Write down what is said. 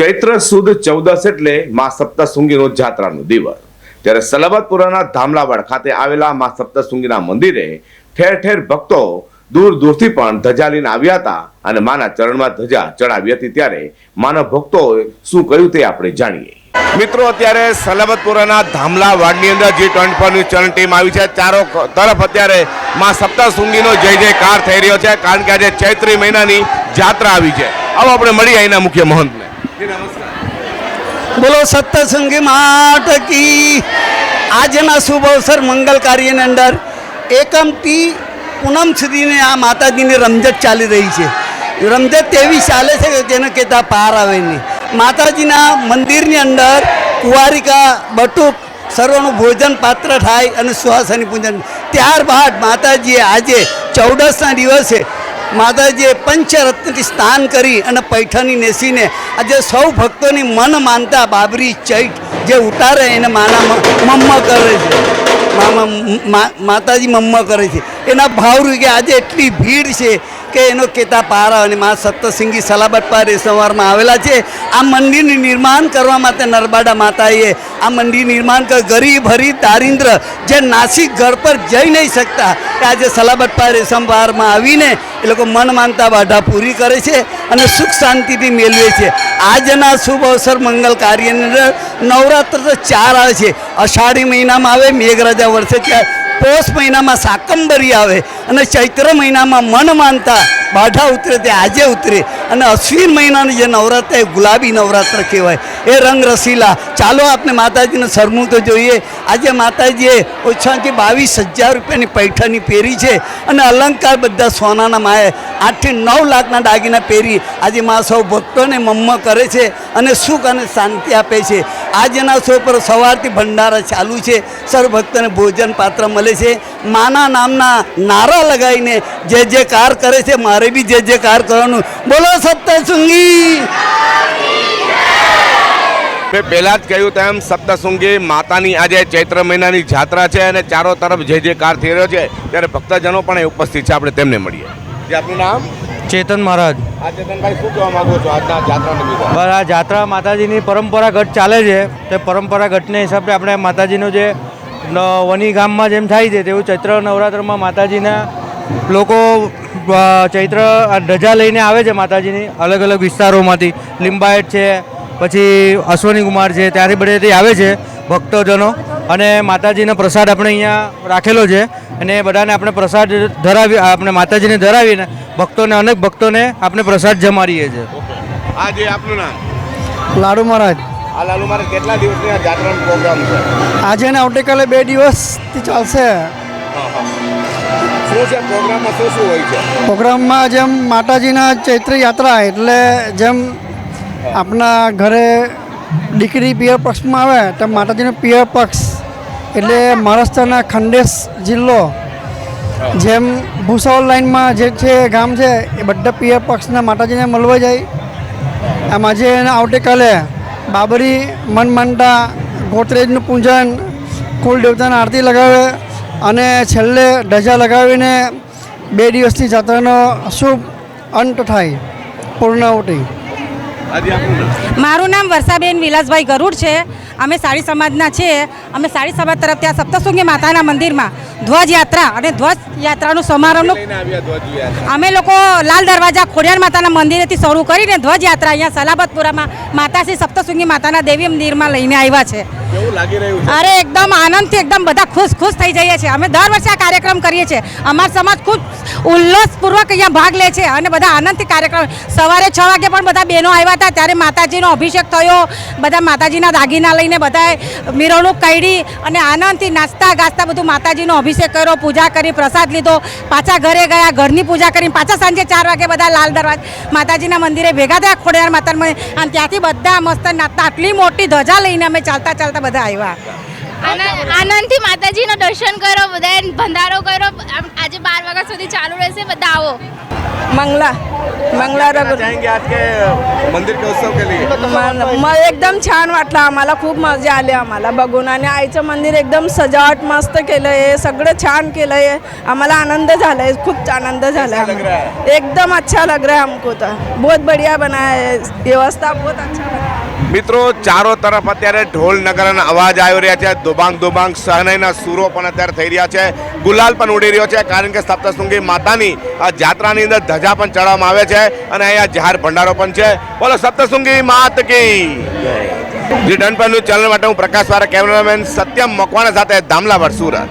ચૈત્ર સુદ 14 એટલે માં સપ્તશૃંગીનો જાત્રાનો દિવસ। ત્યારે સલાબતપુરાના ધામલાવાડ ખાતે આવેલા માં સપ્તશૃંગીના મંદિરે ઠેર ઠેર ભક્તો દૂર દૂરથી પણ ધજા લઈને આવ્યા હતા અને માના ચરણમાં ધજા ચડાવી હતી। ત્યારે માના ભક્તોએ શું કહ્યું તે આપણે જાણીએ। મિત્રો, અત્યારે સલાબતપુરાના ધામલાવાડની અંદર G24 ન્યૂઝ ચેનલ ટીમ આવી છે। ચારો તરફ અત્યારે માં સપ્તશૃંગીનો જય જયકાર થઈ રહ્યો છે, કારણ કે આજે ચૈત્રી મહિનાની જાત્રા આવી છે। આવો આપણે મળીએ અહીંના મુખ્ય મહંતને। બોલો સપ્તશૃંગી માત કી। આજના શુભ અવસર મંગલ કાર્યની અંદર એકમથી પૂનમ સુધીની આ માતાજીની રમઝટ ચાલી રહી છે। રમઝટ એવી ચાલે છે કે જેને કહેતા પાર આવે નહીં। માતાજીના મંદિરની અંદર કુંવારિકા બટુક સર્વનું ભોજન પાત્ર થાય અને સુહાસની પૂજન। ત્યારબાદ માતાજીએ આજે 14ના દિવસે માતાજીએ પંચરત્નથી સ્નાન કરી અને પૈઠાની નેસીને આજે સૌ ભક્તોની મન માનતા બાબરી ચૈત જે ઉતારે એને માના મમ્મા કરે છે, માતાજી મમ્મા કરે છે। એના ભાવરૂપે આજે એટલી ભીડ છે કે એનો કહેતા પારા। અને મા સપ્તશૃંગી સલાબતપુર સવારમાં આવેલા છે। આ મંદિરનું નિર્માણ કરવા માટે નર્મદા માતાએ આ મંદિર નિર્માણ કર ગરીબ હરીબ દારિદ્ર જે નાસિક ઘર પર જઈ નહીં શકતા કે આજે સલાબતપુર સવારમાં આવીને એ લોકો મન માનતા બાધા પૂરી કરે છે અને સુખ શાંતિથી મેળવે છે। આજના શુભ અવસર મંગલ કાર્યની અંદર નવરાત્ર તો 4 આવે છે। અષાઢી મહિનામાં આવે મેઘરાજા વર્ષે, ત્યાં પોષ મહિનામાં શાકંબરી આવે અને ચૈત્ર મહિનામાં મન માનતા બાધા ઉતરે તે આજે ઉતરે। અને અશ્વિન મહિનાની જે નવરાત્ર એ ગુલાબી નવરાત્ર કહેવાય, એ રંગ રસીલા। ચાલો આપણે માતાજીનું સરમું તો જોઈએ। આજે માતાજીએ ઓછાથી 22,000 રૂપિયાની પૈઠાની પહેરી છે અને અલંકાર બધા સોનાના માએ 8 થી 9 લાખના દાગીના પહેરી આજે મા સૌ ભક્તોને મમ્મા કરે છે અને સુખ અને શાંતિ આપે છે। આજના શો પર સવારથી ભંડારા ચાલુ છે, સર્વ ભક્તોને ભોજન પાત્ર મળે છે। માના નામના નારા લગાવીને જે જે કાર કરે છે, મારે બી જે જે કાર કરવાનું। બોલો સપ્તશૃંગી। મેં પહેલા જ કહ્યું તેમ સપ્તશૃંગી માતાની આજે ચૈત્ર મહિનાની જાત્રા છે અને ચારો તરફ જે જે કાર થઈ રહ્યો છે, ત્યારે ભક્તજનો પણ એ ઉપસ્થિત છે। આપણે તેમને મળીએ। જે આપનું નામ? ચેતન મહારાજ। આ ચેતનભાઈ, શું કહેવા માંગો છો આજના જાત્રા નિમિત્તે? બસ આ જાત્રા માતાજીની પરંપરાગત ચાલે છે, તે પરંપરાગતને હિસાબે આપણે માતાજીનું જે વની ગામમાં જેમ થાય છે તેવું ચૈત્ર નવરાત્રમાં માતાજીના લોકો ચૈત્ર ધજા લઈને આવે છે માતાજીની અલગ અલગ વિસ્તારોમાંથી। લિંબાયત છે, પછી અશ્વની કુમાર છે, ત્યાંથી બધેથી આવે છે ભક્તજનો અને માતાજીનો પ્રસાદ આપણે અહીંયા રાખેલો છે અને બધાને આપણે પ્રસાદ ધરાવી આપણે માતાજીને ધરાવીને ભક્તોને અનેક ભક્તોને આપણે પ્રસાદ જમાડીએ છીએ। આ જે આપનું નામ? લાડુ મહારાજ। આ લાલુ મહારાજ, કેટલા દિવસની આ જાત્રાનો પ્રોગ્રામ છે? આજે ને આવતીકાલે 2 દિવસથી ચાલશે। શું છે પ્રોગ્રામમાં, શું શું હોય છે પ્રોગ્રામમાં? જેમ માતાજીના ચૈત્ર યાત્રા એટલે જેમ આપણા ઘરે દીકરી પિયર પક્ષમાં આવે તેમ માતાજીનો પિયર પક્ષ એટલે મહારાષ્ટ્રના ખંડેશ જિલ્લો, જેમ ભૂસાવલ લાઇનમાં જે છે ગામ છે એ બધા પિયર પક્ષના માતાજીને મળવા જાય। આમ આજે આવતીકાલે બાબરી મન માનતા ગોત્રેજનું પૂજન, કુલ દેવતાની આરતી લગાવે અને છેલ્લે ધજા લગાવીને 2 દિવસની જાત્રાનો શુભ અંત થાય, પૂર્ણાહુતિ। મારું નામ વર્ષાબેન વિલાસભાઈ ગરુડ છે। અમે સાડી સમાજના છીએ। અમે સાડી સમાજ તરફ ત્યાં સપ્તશૃંગી માતાના મંદિરમાં ધ્વજ યાત્રા અને ધ્વજ યાત્રાનું સમારંભનું અમે લોકો લાલ દરવાજા ખોડિયાર માતાના મંદિરેથી શરૂ કરીને ધ્વજ યાત્રા અહીંયા સલાબતપુરામાં માતાશ્રી સપ્તશૃંગી માતાના દેવી મંદિરમાં લઈને આવ્યા છે। અરે એકદમ આનંદથી એકદમ બધા ખુશ થઈ જઈએ છીએ। અમે દર વર્ષે આ કાર્યક્રમ કરીએ છીએ। અમારો સમાજ ખૂબ ઉલ્લાસપૂર્વક અહીંયા ભાગ લે છે અને બધા આનંદથી કાર્યક્રમ સવારે 6 વાગે પણ બધા બહેનો આવ્યા હતા, ત્યારે માતાજીનો અભિષેક થયો, બધા માતાજીના દાગીના લઈને બધાએ મિરવણૂક કાઢી અને આનંદથી નાસ્તા ગાસ્તા બધું માતાજીનો અભિષેક કર્યો, પૂજા કરી, પ્રસાદ લીધો, પાછા ઘરે ગયા, ઘરની પૂજા કરીને પાછા સાંજે 4 વાગે બધા લાલ દરવાજા માતાજીના મંદિરે ભેગા થયા ખોડિયાર માતાના અને ત્યાંથી બધા મસ્ત નાચતા આટલી મોટી ધજા લઈને અમે ચાલતા બધા આવ્યા। આનંદથી માતાજીનો દર્શન કરો, બધા ભંડારો કરો। આજે 12 વાગ્યા સુધી ચાલુ રહેશે, બધા આવો। મંગલા। मंगला रघु चाहेंगे आज के मंदिर के उत्सव के लिए? एकदम छान वाटलं आम्हाला, खूप मजा आली आम्हाला बघून. आणि आईचं मंदिर एकदम सजावट मस्त केलं आहे, सगळं छान केलं आहे. आम्हाला आनंद झाला है, खूप आनंद झाला है. एकदम अच्छा लग रहा है हमको तो. बहुत बढ़िया बना है, व्यवस्था बहुत अच्छा बना है. મિત્રો ચારો તરફ અત્યારે ઢોલ નગરના અવાજ આવી રહ્યા છે, દુબાંગ દુબાંગ શહનાઈના સૂરો પણ અત્યારે થઈ રહ્યા છે, ગુલાલ પણ ઉડી રહ્યો છે, કારણ કે સપ્તશૃંગી માતાની આ જાત્રાની અંદર ધજા પણ ચડાવવામાં આવે છે અને અહીંયા જાહેર ભંડારો પણ છે. બોલો સપ્તશૃંગી માત કી જય. જી ડન પર ન્યૂઝ ચેનલ માટે હું પ્રકાશ વાળા, કેમેરામેન સત્યમ મકવાણા સાથે ધામલાવાડ સુરત.